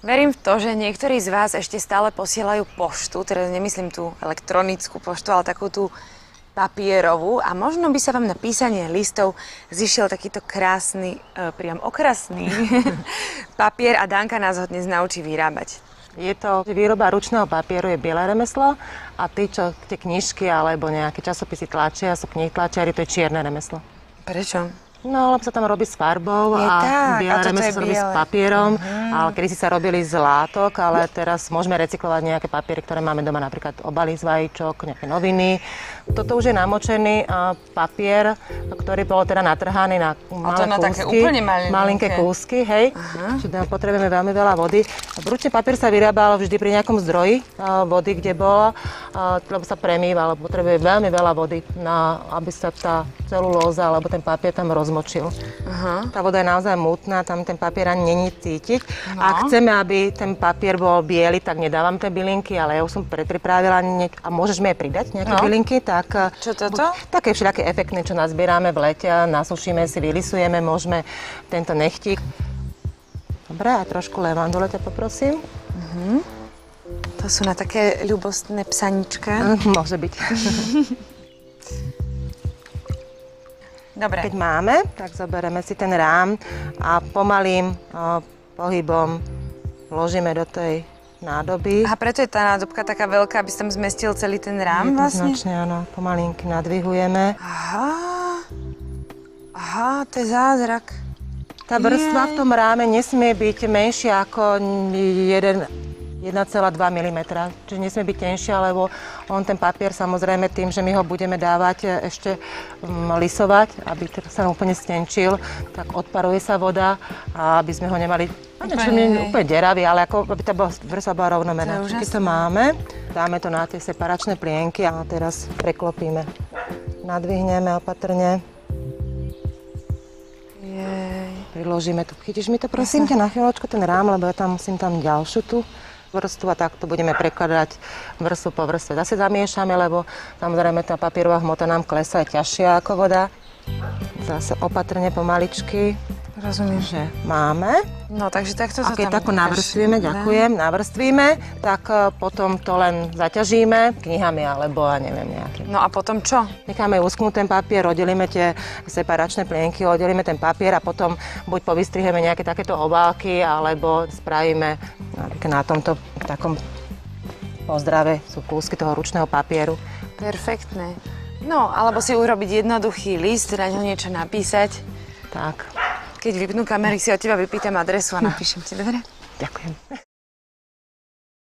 Verím v to, že niektorí z vás ešte stále posielajú poštu, teda nemyslím tú elektronickú poštu, ale takú tú papierovú a možno by sa vám na písanie listov zišiel takýto krásny, priam okrasný papier a Danka nás ho dnes naučí vyrábať. Je to výroba ručného papieru, je biele remeslo a tí, čo tie knižky alebo nejaké časopisy tlačia, sú knih tlačiari, to je čierne remeslo. Prečo? No, lebo sa tam robí s farbou a biele remeslo sa robí s papierom, ale kedysi sa robili z látok, ale teraz môžeme recyklovať nejaké papiery, ktoré máme doma, napríklad obaly z vajíčok, nejaké noviny. Toto už je namočený papier, ktorý bol teda natrhaný na malé kúsky, malinké kúsky, hej. Čiže potrebujeme veľmi veľa vody. Ručný papier sa vyrábal vždy pri nejakom zdroji vody, kde bol, lebo sa premýval, potrebuje veľmi veľa vody, aby sa tá celulóza alebo ten papier tam rozmočil. Tá voda je naozaj mútna, tam ten papier ani není cítiť. No. Ak chceme, aby ten papier bol biely, tak nedávam tie bylinky, ale ja už som predpripravila a môžeš mi aj pridať nejaké bylinky. Tak, čo toto? Také všelijaké efektné, čo nazbierame v lete, nasušíme si, vylisujeme, môžeme tento nechtík. Dobre, a trošku levandule ťa poprosím. To sú na také ľubostné psanička. Môže byť. Dobre. Keď máme, tak zoberieme si ten rám a pomalým pohybom vložíme do tej nádoby. A preto je tá nádobka taká veľká, aby sa tam zmestil celý ten rám vlastne? Jednoznačne, áno. Pomalinky nadvihujeme. Aha, to je zázrak. Tá vrstva v tom ráme nesmie byť menšia ako 1,2 mm. Čiže nesmie byť tenšia, lebo on ten papier samozrejme tým, že my ho budeme dávať ešte lisovať, aby sa úplne stenčil, tak odparuje sa voda a aby sme ho nemali úplne deravý, ale ako aby tá vrstva bola rovnomerná. Keď to máme, dáme to na tie separačné plienky a teraz preklopíme. Nadvihneme opatrne. Priložíme to. Chytíš mi to prosím ťa na chvíľočku ten rám, lebo ja tam musím ďalšiu tú vrstvu a takto budeme prekladať vrstvu po vrstve. Zase zamiešame, lebo samozrejme tá papierová hmota nám klesá, je ťažšia ako voda. Zase opatrne, pomaličky. Rozumiem. Že máme. No, takže takto to tam... A keď tako navrstvíme, ďakujem, navrstvíme, tak potom to len zaťažíme knihami alebo neviem nejakým. No a potom čo? Necháme uschnúť ten papier, oddelíme tie separačné plienky, oddelíme ten papier a potom buď povystriheme nejaké takéto obálky, alebo spravíme na tomto takom pozdrave sú kúsky toho ručného papieru. Perfektné. No, alebo si urobiť jednoduchý list, na ňo niečo napísať. Tak. Keď vypnú kamery, si od teba vypýtam adresu a napíšem ti, dobre? Ďakujem.